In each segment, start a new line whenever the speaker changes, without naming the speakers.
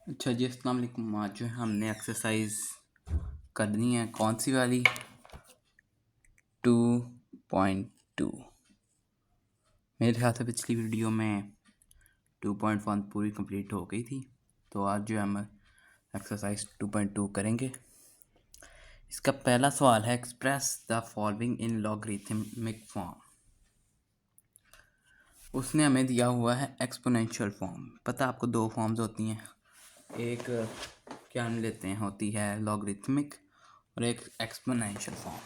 अच्छा जी, अस्सलाम वालेकुम। आज जो है हमने एक्सरसाइज करनी है, कौन सी वाली? 2.2। मेरे ख्याल से पिछली वीडियो में 2.1 पूरी कंप्लीट हो गई थी, तो आज जो है हम एक्सरसाइज 2.2 करेंगे। इसका पहला सवाल है, express the following in logarithmic form. उसने हमें दिया हुआ है एक्सपोनेंशियल फॉर्म। पता है आपको दो फॉर्म्स होती हैं, एक क्या हम लेते हैं होती है लॉगरिथमिक और एक एक्सपोनेंशियल फॉर्म।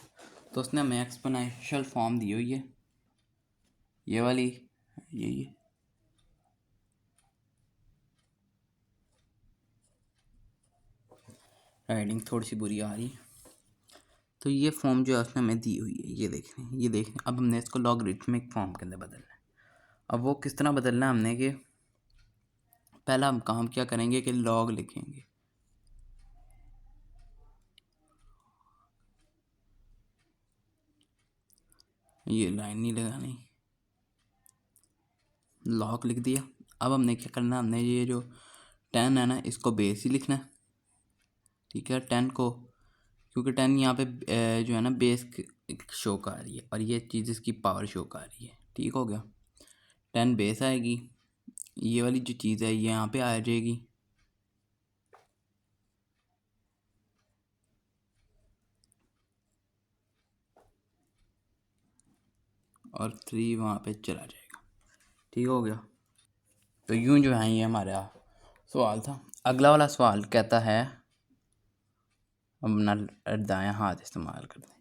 तो उसने हमें एक्सपोनेंशियल फॉर्म दी हुई है, ये वाली, ये राइटिंग थोड़ी सी बुरी आ रही है। तो ये फॉर्म जो है उसने हमें दी हुई है, ये देख रहे हैं। अब हमने इसको लॉगरिथमिक फॉर्म के अंदर बदलना है। अब वो किस तरह बदलना है हमने, कि पहला हम काम क्या करेंगे कि लॉग लिखेंगे। ये लाइन नहीं लगानी, लॉग लिख दिया। अब हमने क्या करना, हमने ये जो 10 है ना, इसको बेस ही लिखना है। ठीक है, 10 को, क्योंकि 10 यहाँ पे जो है ना बेस शो कर रही है और ये चीज़ इसकी पावर शो कर रही है। ठीक हो गया, 10 बेस आएगी, ये वाली जो चीज़ है ये यहाँ पे आ जाएगी, और 3 वहाँ पे चला जाएगा। ठीक हो गया। तो यूं जो है ये हमारा सवाल था। अगला वाला सवाल कहता है, अपना दायां हाथ इस्तेमाल कर दें।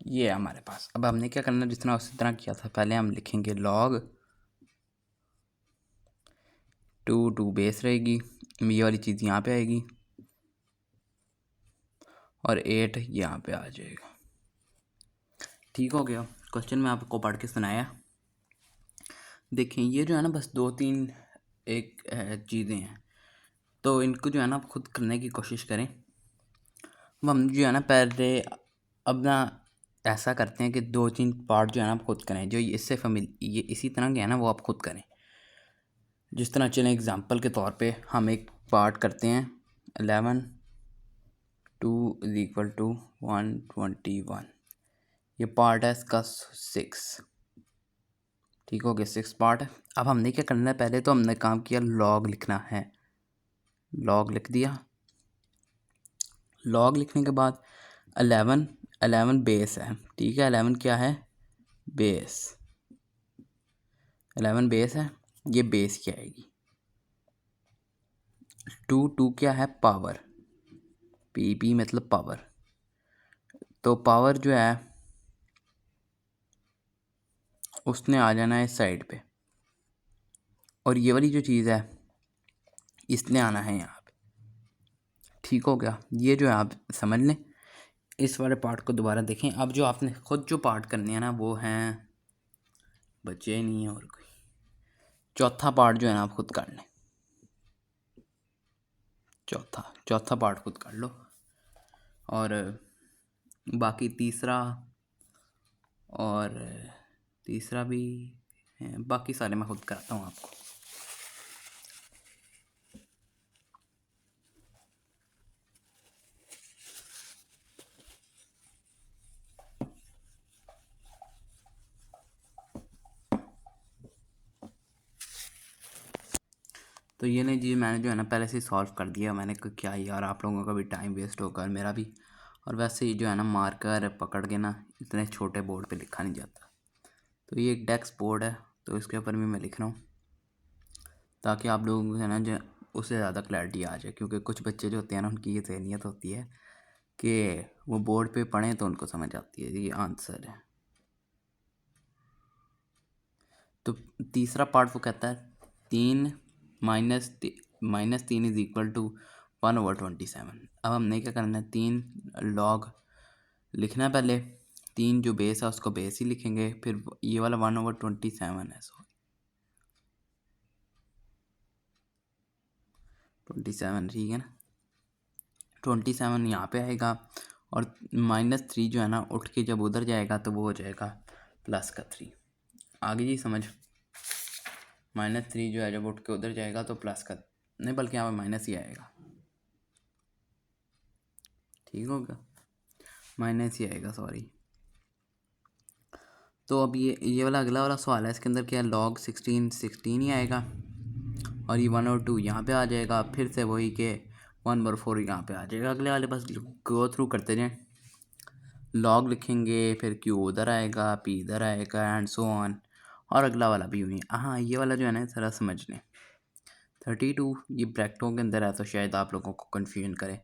ये है हमारे पास। अब हमने क्या करना, जिस तरह उसी तरह किया था, पहले हम लिखेंगे लॉग 2 बेस रहेगी, ये वाली चीज़ यहाँ पे आएगी और 8 यहाँ पे आ जाएगा। ठीक हो गया। क्वेश्चन में आपको पढ़ के सुनाया। देखें, ये जो है ना बस 2-3 एक चीज़ें हैं, तो इनको जो है ना आप खुद करने की कोशिश करें। हम जो है ना पहले अब ना ऐसा करते हैं कि 2-3 पार्ट जो है ना आप खुद करें, जो इससे ये इसी तरह के है ना वो आप खुद करें। जिस तरह चलें, एग्जांपल के तौर पे हम एक पार्ट करते हैं 11 2 = 121। ये पार्ट है इसका 6। ठीक हो गया, 6 पार्ट है। अब हमने क्या करना है, पहले तो हमने काम किया लॉग लिखना है, लॉग लिख दिया। लॉग लिखने के बाद 11 बेस है। ठीक है, 11 क्या है, बेस। 11 बेस है, ये बेस क्या आएगी। 2 क्या है, पावर, पी मतलब पावर। तो पावर जो है उसने आ जाना है इस साइड पे, और ये वाली जो चीज़ है इसने आना है यहाँ पे। ठीक हो गया, ये जो है आप समझ लें। इस वाले पार्ट को दोबारा देखें। अब जो आपने खुद जो पार्ट करने हैं ना वो हैं, बचे नहीं है और कोई। चौथा पार्ट जो है ना आप खुद कर लें, चौथा पार्ट खुद कर लो। और बाकी और तीसरा भी है, बाकी सारे मैं खुद कराता हूँ आपको। तो ये नहीं जी, मैंने जो है ना पहले से सॉल्व कर दिया। मैंने कहा क्या यार, आप लोगों का भी टाइम वेस्ट होगा और मेरा भी। और वैसे ही जो है ना मार्कर पकड़ के ना इतने छोटे बोर्ड पे लिखा नहीं जाता। तो ये एक डेस्क बोर्ड है, तो इसके ऊपर भी मैं लिख रहा हूँ ताकि आप लोगों को है ना जो उससे ज़्यादा क्लैरिटी आ जाए। क्योंकि कुछ बच्चे जो होते हैं ना उनकी ये जहनीत होती है कि वो बोर्ड पे पढ़ें तो उनको समझ आती है, ये आंसर है। तो तीसरा पार्ट वो कहता है 3 -3 = 1/27। अब हमने क्या करना है, 3 लॉग लिखना है पहले। 3 जो बेस है उसको बेस ही लिखेंगे, फिर ये वाला 1/27 है, सॉरी 27, ठीक है ना। 27 यहाँ पे आएगा, और -3 जो है ना उठ के जब उधर जाएगा तो वो हो जाएगा +3। आगे जी समझ। -3 जो है जब उठ के उधर जाएगा तो प्लस का नहीं, बल्कि यहाँ पे माइनस ही आएगा। ठीक होगा, माइनस ही आएगा, सॉरी। तो अब ये वाला सवाल है, इसके अंदर क्या है, log 16 ही आएगा और ये 1 और 2 यहाँ पे आ जाएगा। फिर से वही के 1/4 यहाँ पे आ जाएगा। अगले वाले बस गो थ्रू करते जाएं। log लिखेंगे, फिर q उधर आएगा, p इधर आएगा एंड सो ऑन, और अगला वाला भी यूँ ही। हाँ, ये वाला जो है ना ज़रा समझ लें, 32 ये ब्रैकेटों के अंदर है तो शायद आप लोगों को कन्फ्यूजन करे,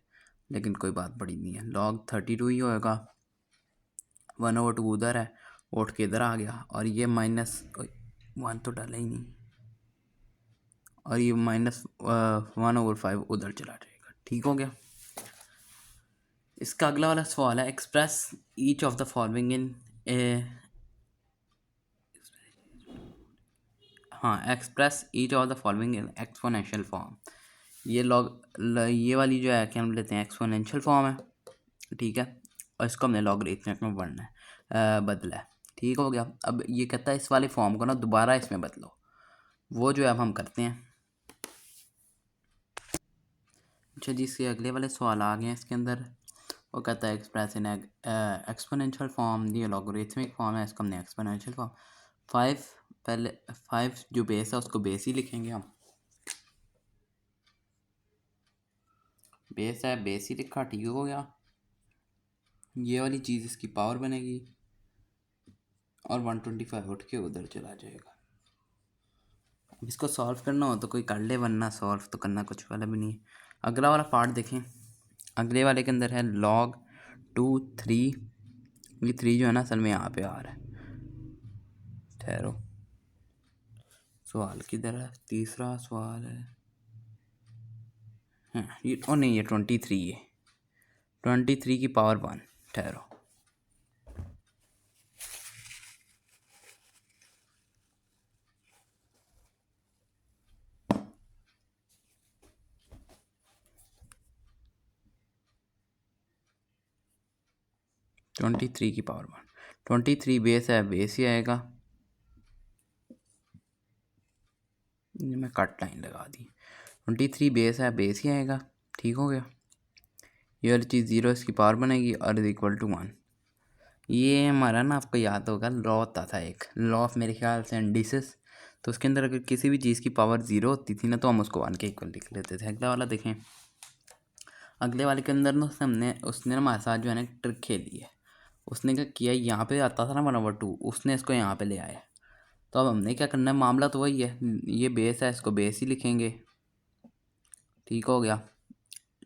लेकिन कोई बात बड़ी नहीं है। log 32 ही होएगा, 1/2 उधर है, उठ के इधर आ गया, और ये -1 तो डाला ही नहीं, और ये -1/5 उधर चला जाएगा। ठीक हो गया। इसका अगला वाला सवाल है, express each of the following Inn Express each of the following in exponential form. ये वाली जो है क्या हम लेते हैं, एक्सपोनेंशियल फॉर्म है, ठीक है, और इसको हमने लॉगरिथमिक में बढ़ना है, बदला है। ठीक हो गया। अब ये कहता है इस वाले फॉर्म को ना दोबारा इसमें बदलो, वो जो है अब हम करते हैं। अच्छा जी, इसके अगले वाले सवाल आ गए हैं इसके अंदर। वो कहता है एक्सप्रेस इन एक्सपोनेंशियल फॉर्म, ये लॉगरिथमिक फॉर्म है, इसको हमने एक्सपोनेंशियल फॉर्म 5 जो बेस है उसको बेस ही लिखेंगे हम। बेस है, बेस ही लिखा, ठीक हो गया। ये वाली चीज़ इसकी पावर बनेगी और 125 उठ के उधर चला जाएगा। इसको सॉल्व करना हो तो कोई कर ले, वरना सॉल्व तो करना कुछ वाला भी नहीं है। अगला वाला पार्ट देखें, अगले वाले के अंदर है log 2 3, ये 3 जो है ना असल में यहाँ पे आ रहा है। ठहरो, सवाल किधर है, तीसरा सवाल है, हाँ ये, ओ नहीं, ये 23 है, 23 की पावर 1। ठहरो, ट्वेंटी थ्री की पावर 1, 23 बेस है, बेस ही आएगा। मैं कट लाइन लगा दी, 23 बेस है, बेस ही आएगा। ठीक हो गया। ये वाली चीज़ 0 इसकी पावर बनेगी और इज इक्वल टू 1। ये हमारा ना, आपको याद होगा लॉ होता था एक, लॉ ऑफ मेरे ख्याल से इंडिसेस, तो उसके अंदर अगर किसी भी चीज़ की पावर 0 होती थी ना तो हम उसको 1 के इक्वल लिख लेते थे। अगला वाला देखें, अगले वाले के अंदर ना उसने ना हमारे साथ जो है ना ट्रिक खेली है। उसने क्या किया, यहाँ पे आता था ना 1/2, उसने इसको यहाँ पे ले आया। तो अब हमने क्या करना है, मामला तो वही है, ये बेस है, इसको बेस ही लिखेंगे। ठीक हो गया।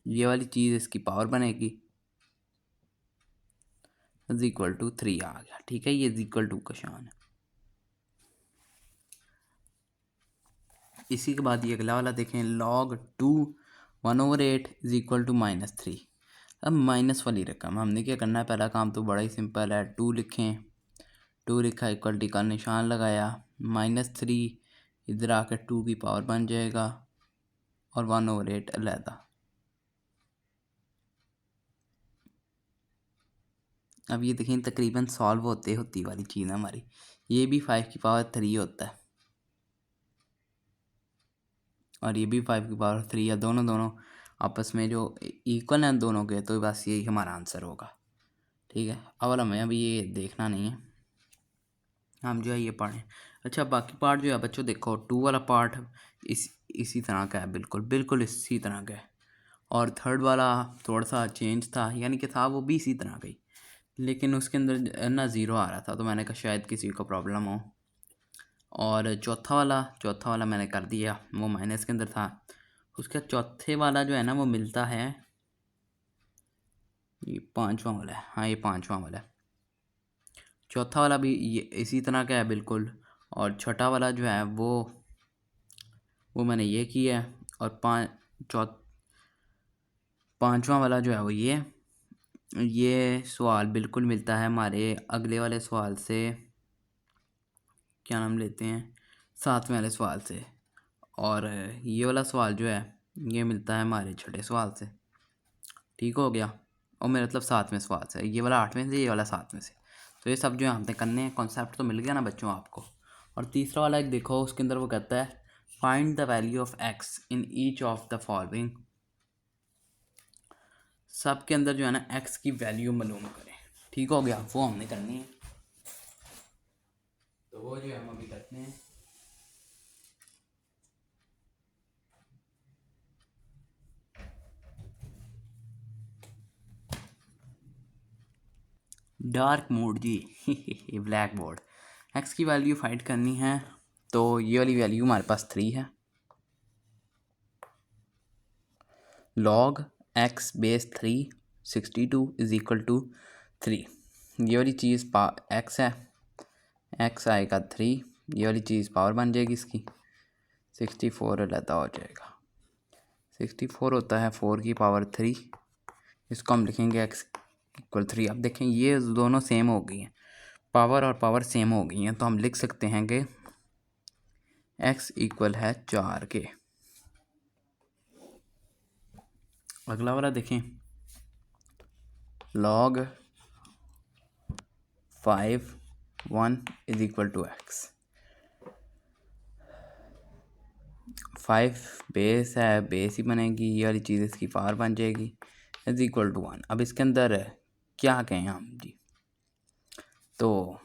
ये वाली चीज़ इसकी पावर बनेगी, इज इक्वल टू 3 आ गया। ठीक है, ये इज इक्वल टू का शान है। इसी के बाद ये अगला वाला देखें, log 2 1/8 इज इक्वल टू -3। अब माइनस वाली रकम हमने क्या करना है, पहला काम तो बड़ा ही सिंपल है, 2 लिखें, 2 लिखा, इक्वलिटी का निशान लगाया, -3 इधर आकर 2 की पावर बन जाएगा और 1/8 अलहदा। अब ये देखें, तकरीबन सॉल्व होते होती वाली चीज़ है हमारी। ये भी 5 की पावर 3 होता है और ये भी 5 की पावर 3 है, दोनों आपस में जो इक्वल हैं दोनों के, तो बस यही हमारा आंसर होगा। ठीक है, अवल हमें अभी ये देखना नहीं है, हम जो है ये पढ़ें। अच्छा, बाकी पार्ट जो है बच्चों देखो, 2 वाला पार्ट इसी तरह का है, बिल्कुल इसी तरह का है, और 3rd वाला थोड़ा सा चेंज था, यानी कि था वो भी इसी तरह का ही, लेकिन उसके अंदर ना 0 आ रहा था, तो मैंने कहा शायद किसी को प्रॉब्लम हो। और चौथा वाला मैंने कर दिया, वो माइनस के अंदर था। उसका चौथे वाला जो है ना वो मिलता है, ये 5वां वाला है, हाँ ये 5वां वाला है। चौथा वाला भी ये इसी तरह का है बिल्कुल, और छठा वाला जो है वो मैंने ये किया है, और 5वां वाला जो है वो ये सवाल बिल्कुल मिलता है हमारे अगले वाले सवाल से, क्या नाम लेते हैं, 7वें वाले सवाल से, और ये वाला सवाल जो है ये मिलता है हमारे छठे सवाल से। ठीक हो गया, और मेरा मतलब 7वें सवाल से, ये वाला 8वें से, ये वाला 7वें से। तो ये सब जो है हमने करने हैं, कॉन्सेप्ट तो मिल गया ना बच्चों आपको। और तीसरा वाला एक देखो, उसके अंदर वो कहता है find the value of x in each of the following. सब के अंदर जो है ना एक्स की वैल्यू मालूम करें। ठीक हो गया, वो हमने करनी है, तो वो जो हम अभी करते हैं। डार्क मोड जी ब्लैक बोर्ड। एक्स की वैल्यू फाइंड करनी है, तो ये वाली वैल्यू हमारे पास 3 है। Log x base 3 62 is equal to 3। ये वाली चीज़ एक्स है, एक्स आएगा 3, ये वाली चीज़ पावर बन जाएगी इसकी 64 अलहदा हो जाएगा। 64 होता है 4 की पावर 3, इसको हम लिखेंगे x इक्वल 3। अब देखें ये दोनों सेम हो गई हैं, पावर और पावर सेम हो गई हैं, तो हम लिख सकते हैं कि x इक्वल है 4 के। अगला वाला देखें, log 5 1 is equal to x. 5 base है, बेस ही बनेगी, ये वाली चीज़ इसकी पावर बन जाएगी इज इक्वल टू 1। अब इसके अंदर क्या कहें हम जी, तो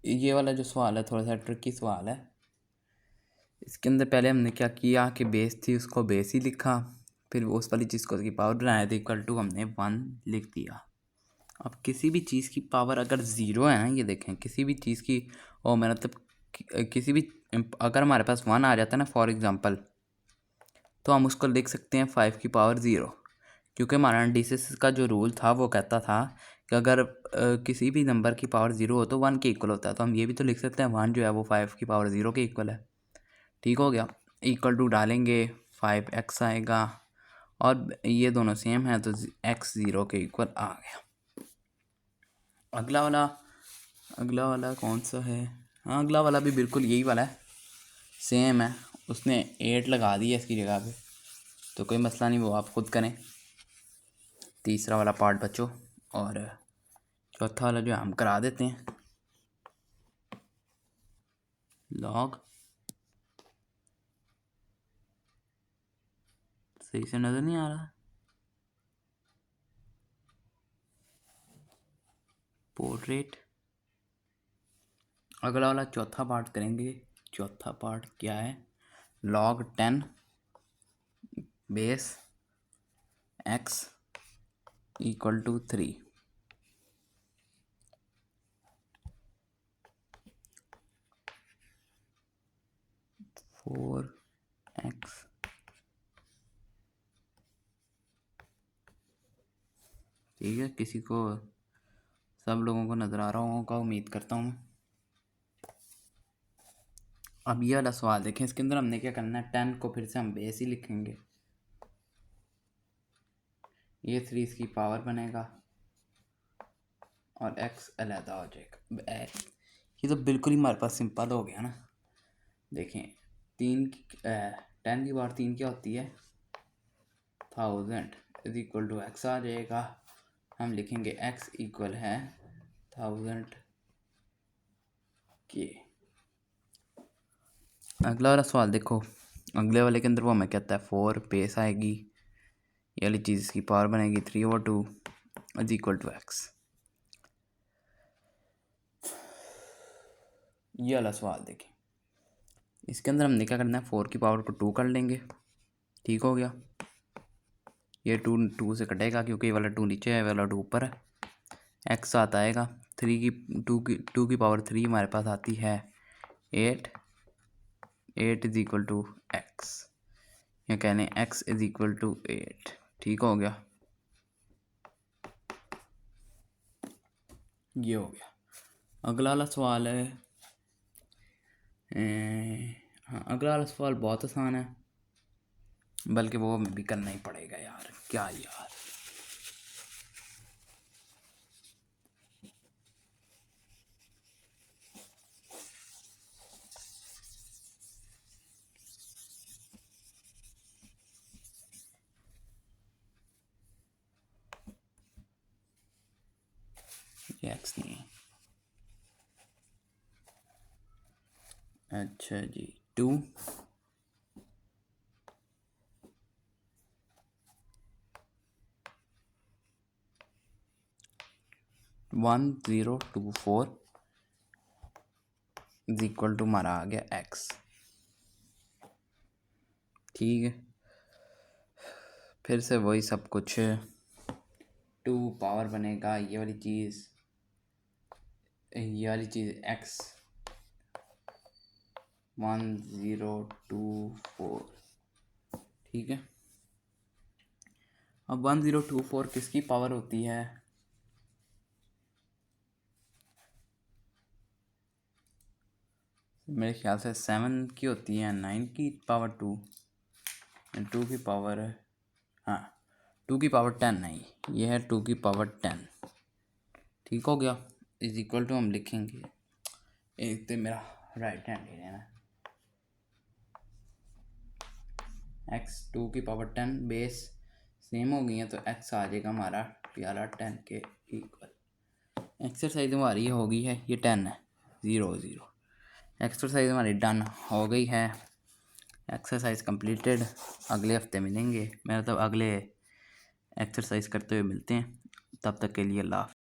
ये वाला जो सवाल है थोड़ा सा ट्रिकी सवाल है। इसके अंदर पहले हमने क्या किया कि बेस थी उसको बेस ही लिखा, फिर उस वाली चीज़ को उसकी पावर बनाया तो इक्वल टू हमने 1 लिख दिया। अब किसी भी चीज़ की पावर अगर ज़ीरो है ना, ये देखें किसी भी चीज़ की, और मतलब किसी भी, अगर हमारे पास 1 आ जाता है ना फॉर एग्ज़ाम्पल, तो हम उसको लिख सकते हैं 5 की पावर 0, क्योंकि हमारा डिसिस का जो रूल था वो कहता था कि अगर किसी भी नंबर की पावर 0 हो तो 1 के इक्वल होता है। तो हम ये भी तो लिख सकते हैं 1 जो है वो 5 की पावर 0 के इक्वल है। ठीक हो गया, इक्वल टू डालेंगे 5x आएगा, और ये दोनों सेम है तो x 0 के इक्वल आ गया। अगला वाला कौन सा है? हाँ, अगला वाला भी बिल्कुल यही वाला है, सेम है। उसने 8 लगा दिया इसकी जगह पे, तो कोई मसला नहीं, वो आप खुद करें। तीसरा वाला पार्ट बच्चों, और चौथा वाला जो हम करा देते हैं। लॉग सही से नज़र नहीं आ रहा, पोर्ट्रेट। अगला वाला चौथा पार्ट करेंगे। चौथा पार्ट क्या है? log 10 base x equal to 3। Four x, ठीक है, किसी को, सब लोगों को नज़र आ रहा होगा उम्मीद करता हूँ। अब ये वाला सवाल देखें, इसके अंदर हमने क्या करना है, 10 को फिर से हम बेस ही लिखेंगे, ये 3 इसकी पावर बनेगा और x अलहदा हो जाएगा। ये तो बिल्कुल ही हमारे पास सिंपल हो गया ना। देखें 10 की पावर 3 क्या होती है? 1000 इज इक्वल टू एक्स आ जाएगा। हम लिखेंगे x इक्वल है 1000 के। अगला वाला सवाल देखो, अगले वाले के अंदर वो हमें कहता है 4 बेस आएगी, ये वाली चीज़ इसकी पावर बनेगी 3/2 इज इक्वल टू एक्स। ये वाला सवाल देखें, इसके अंदर हमने क्या करना है, 4 की पावर को 2 कर लेंगे। ठीक हो गया, ये 2 से कटेगा क्योंकि ये वाला 2 नीचे है, ये वाला 2 ऊपर है। एक्स आता आएगा 2 की पावर 3 हमारे पास आती है 8 इज इक्वल टू एक्स, या कहने x इज इक्वल टू 8। ठीक हो गया, ये हो गया। अगला वाला सवाल है, हाँ अगला वाला सवाल बहुत आसान है, बल्कि वो हमें भी करना ही पड़ेगा यार, क्या यार। ये एक्स नहीं है, अच्छा जी 2 1024 इज इक्वल टू हमारा आ गया x। ठीक है, फिर से वही सब कुछ 2 पावर बनेगा ये वाली चीज़ x 1024। ठीक है, अब 1024 किसकी पावर होती है? मेरे ख्याल से 7 की होती है, 9 की पावर 2, 2 की पावर, हाँ 2 की पावर 10 नहीं, ये है 2 की पावर 10। ठीक हो गया, इज इक्वल टू हम लिखेंगे, एक तो मेरा राइट हैंड ले लेना, x 2 की पावर 10 बेस सेम हो गई है तो x आ जाएगा हमारा प्यारा 10 के इक्वल। एक्सरसाइज हमारी हो गई है, ये 10 है, 0 0। एक्सरसाइज हमारी डन हो गई है, एक्सरसाइज कंप्लीटेड। अगले हफ्ते मिलेंगे, मैं तो अगले एक्सरसाइज करते हुए मिलते हैं, तब तक के लिए अल्लाह।